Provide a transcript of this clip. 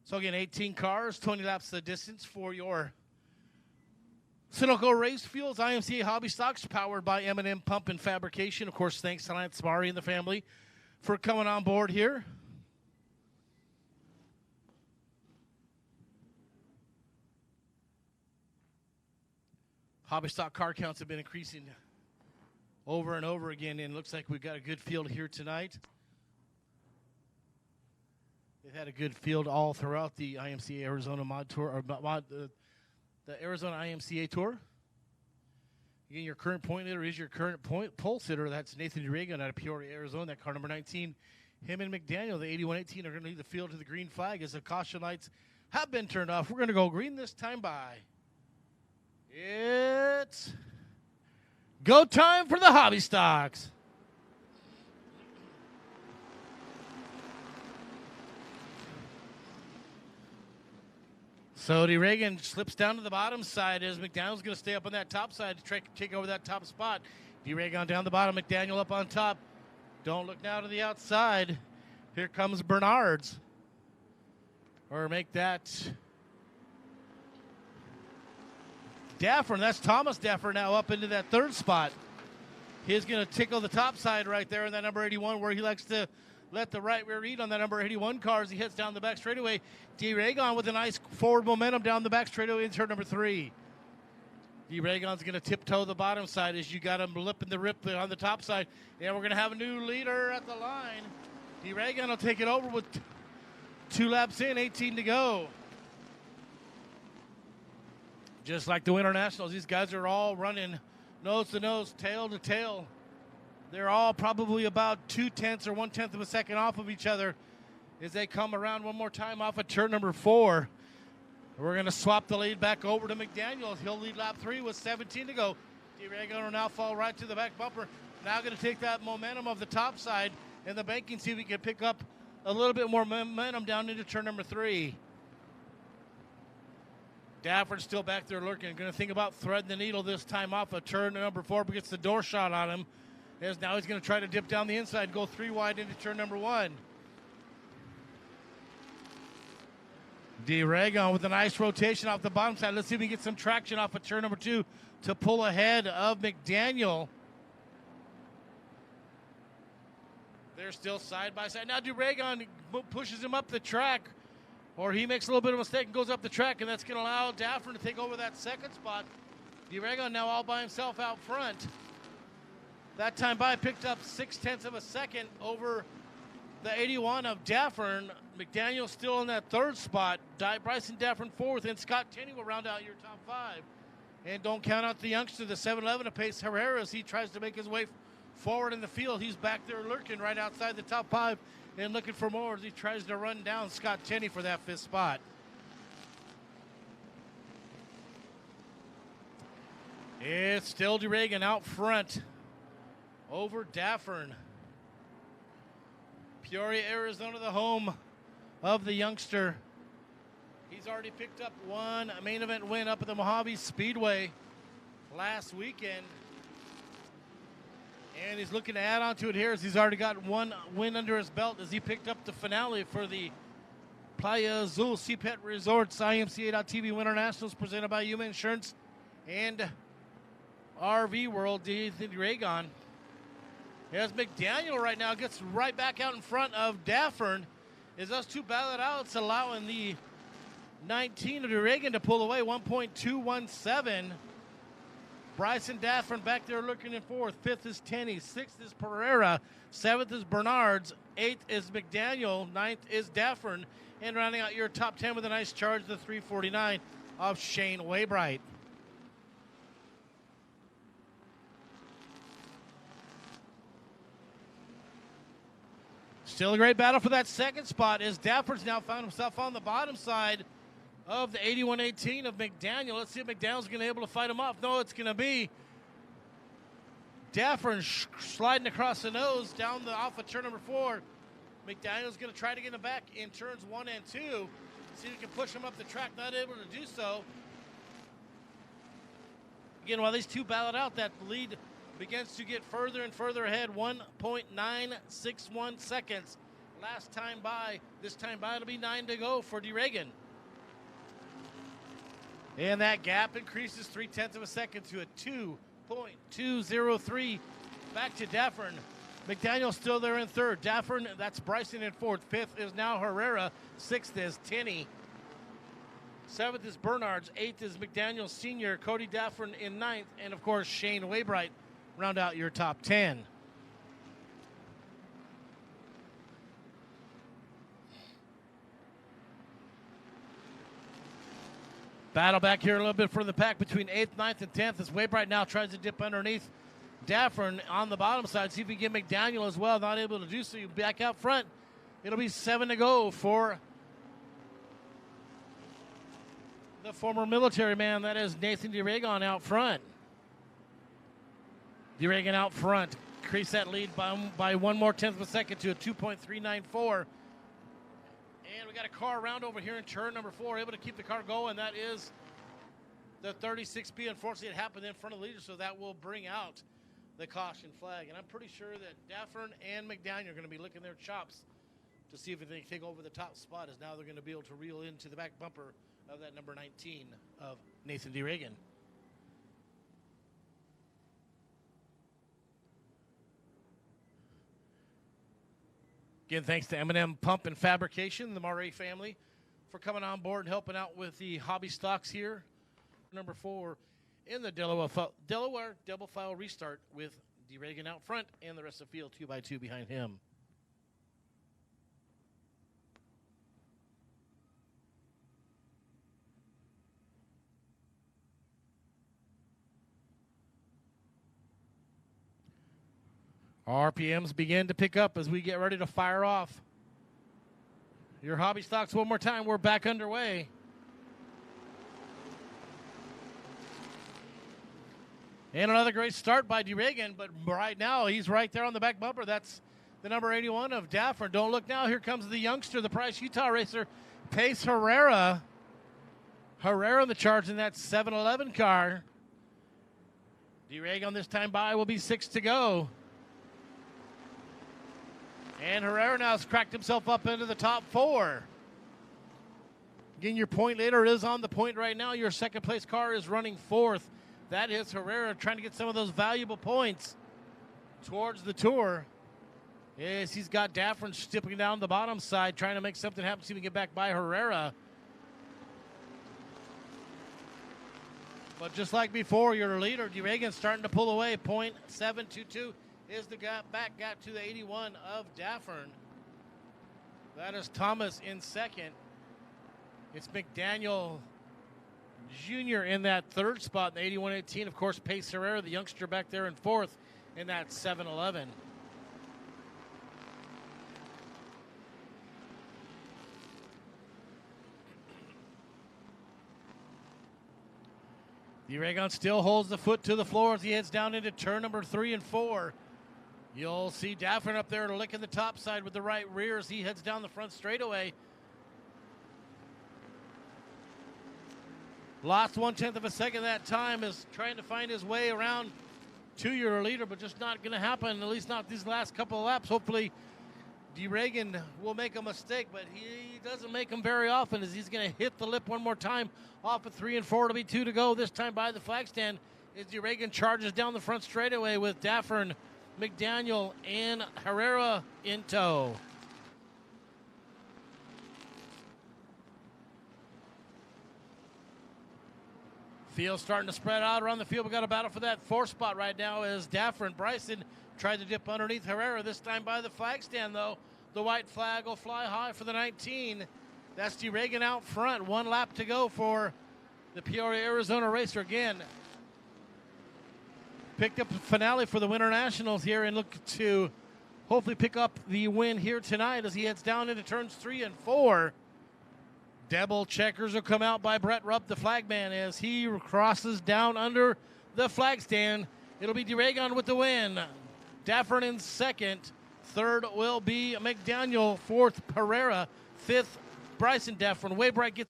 So again, 18 cars, 20 laps the distance for your Sunoco Race Fuels, IMCA Hobby Stocks, powered by M&M Pump and Fabrication. Of course, thanks to Lance Mari and the family for coming on board here. Hobby stock car counts have been increasing over and over again, and it looks like we've got a good field here tonight. They've had a good field all throughout the IMCA Arizona Mod Tour, or the Arizona IMCA Tour. Again, your current point leader is your current pole sitter. That's Nathan Duregan out of Peoria, Arizona. That car number 19. Him and McDaniel, the 8118, are going to lead the field to the green flag as the caution lights have been turned off. We're going to go green this time by. It's go time for the hobby stocks. So DeRegan slips down to the bottom side as McDaniel's going to stay up on that top side to try to take over that top spot. DeRegan down the bottom, McDaniel up on top. Don't look now to the outside. Here comes Bernard's. Or make that Daffern. That's Thomas Daffern now up into that third spot. He's going to tickle the top side right there in that number 81 where he likes to let the right rear lead on that number 81 car as he heads down the back straightaway. DeRegan with a nice forward momentum down the back straightaway in turn number 3. DeRegan's going to tiptoe the bottom side as you got him lipping the rip on the top side. And we're going to have a new leader at the line. DeRegan will take it over with 2 laps in, 18 to go. Just like the Winter Nationals, these guys are all running nose to nose, tail to tail. They're all probably about 0.2 or 1/10 of a second off of each other as they come around one more time off of turn number 4. We're going to swap the lead back over to McDaniel. He'll lead lap 3 with 17 to go. DeRegan will now fall right to the back bumper. Now going to take that momentum of the top side and the banking, see if we can pick up a little bit more momentum down into turn number 3. Dafford's still back there lurking. Going to think about threading the needle this time off of turn number 4, but gets the door shot on him. As now he's going to try to dip down the inside and go 3 wide into turn number 1. DeRegan with a nice rotation off the bottom side. Let's see if we can get some traction off of turn number 2 to pull ahead of McDaniel. They're still side by side. Now DeRegan pushes him up the track, or he makes a little bit of a mistake and goes up the track, and that's going to allow Daffern to take over that second spot. DeRegan now all by himself out front. That time by picked up 0.6 of a second over the 81 of Daffern. McDaniel still in that third spot. Bryson Daffern fourth, and Scott Tenney will round out your top 5. And don't count out the youngster, the 7-11 of Pace Herrera, as he tries to make his way forward in the field. He's back there lurking right outside the top 5 and looking for more as he tries to run down Scott Tenney for that 5th spot. It's still DeRegan out front over Daffern. Peoria, Arizona, the home of the youngster. He's already picked up one main event win up at the Mojave Speedway last weekend. And he's looking to add on to it here as he's already got one win under his belt as he picked up the finale for the Playa Azul Seapet Resorts IMCA.TV Winter Nationals presented by Yuma Insurance and RV World. DeRegan. As McDaniel right now gets right back out in front of Daffern as those two battle it out. It's allowing the 19 of DeRegan to pull away 1.217. Bryson Daffern back there looking in 4th. 5th is Tenney. 6th is Pereira. 7th is Bernard's. 8th is McDaniel. 9th is Daffern. And rounding out your top 10 with a nice charge, the 349 of Shane Waybright. Still a great battle for that second spot as Daffern's now found himself on the bottom side of the 8118 of McDaniel. Let's see if McDaniel's going to be able to fight him off. No, it's going to be Daffern sliding across the nose down off of turn number 4. McDaniel's going to try to get him back in turns 1 and 2. See if he can push him up the track. Not able to do so. Again, while these two battle it out, that lead begins to get further and further ahead. 1.961 seconds last time by. This time by, it'll be 9 to go for DeRegan. And that gap increases 0.3 of a second to a 2.203. Back to Daffern. McDaniel still there in third. Daffern, that's Bryson in fourth. Fifth is now Herrera. Sixth is Tenney. Seventh is Bernards. Eighth is McDaniel Sr. Cody Daffern in ninth. And, of course, Shane Waybright round out your top 10. Battle back here a little bit further back between 8th, 9th, and 10th as Waybright now tries to dip underneath Daffern on the bottom side. See if we can get McDaniel as well. Not able to do so. Back out front. It'll be 7 to go for the former military man. That is Nathan DeRegan out front. DeRegan out front. Increase that lead by 1 more tenth of a second to a 2.394. And we got a car around over here in turn number 4, able to keep the car going. That is the 36B. Unfortunately, it happened in front of the leader, so that will bring out the caution flag. And I'm pretty sure that Daffern and McDaniel are going to be licking their chops to see if they can take over the top spot, as now they're going to be able to reel into the back bumper of that number 19 of Nathan DeRegan. Again, thanks to M&M Pump and Fabrication, the Murray family, for coming on board and helping out with the hobby stocks here. Number 4 in the Delaware double file restart with DeRegan out front and the rest of the field 2x2 behind him. RPMs begin to pick up as we get ready to fire off. Your hobby stocks one more time. We're back underway. And another great start by DeRegan, but right now he's right there on the back bumper. That's the number 81 of Daffern. Don't look now. Here comes the youngster, the Price Utah racer, Pace Herrera. Herrera in the charge in that 7-Eleven car. DeRegan this time by will be 6 to go. And Herrera now has cracked himself up into the top 4. Again, your point leader is on the point right now. Your second place car is running 4th. That is Herrera trying to get some of those valuable points towards the tour. Yes, he's got Daffern stepping down the bottom side, trying to make something happen, see if we can get back by Herrera. But just like before, your leader, DeRegan, starting to pull away. 0.722 is the gap to the 81 of Daffern. That is Thomas in second. It's McDaniel Jr. in that third spot in the 81-18. Of course, Pace Herrera, the youngster, back there in fourth in that 7-Eleven. DeRegan still holds the foot to the floor as he heads down into turn number 3 and 4. You'll see Daffern up there licking the top side with the right rear as he heads down the front straightaway. Lost 1/10 of a second that time, is trying to find his way around to your leader, but just not going to happen, at least not these last couple of laps. Hopefully DeRegan will make a mistake, but he doesn't make them very often, as he's going to hit the lip one more time off of 3 and 4. It'll be 2 to go, this time by the flag stand, as DeRegan charges down the front straightaway with Daffern, McDaniel, and Herrera in tow. Field starting to spread out around the field. We got a battle for that 4th spot right now as Daffern Bryson tried to dip underneath Herrera, this time by the flag stand, though. The white flag will fly high for the 19. That's DeRegan out front. 1 lap to go for the Peoria, Arizona racer. Again, picked up the finale for the Winter Nationals here and look to hopefully pick up the win here tonight as he heads down into turns 3 and 4. Double checkers will come out by Brett Rupp, the flagman, as he crosses down under the flag stand. It'll be DeRegan with the win. Daffern in second. Third will be McDaniel. 4th, Herrera. 5th, Bryson Daffern. Waybright gets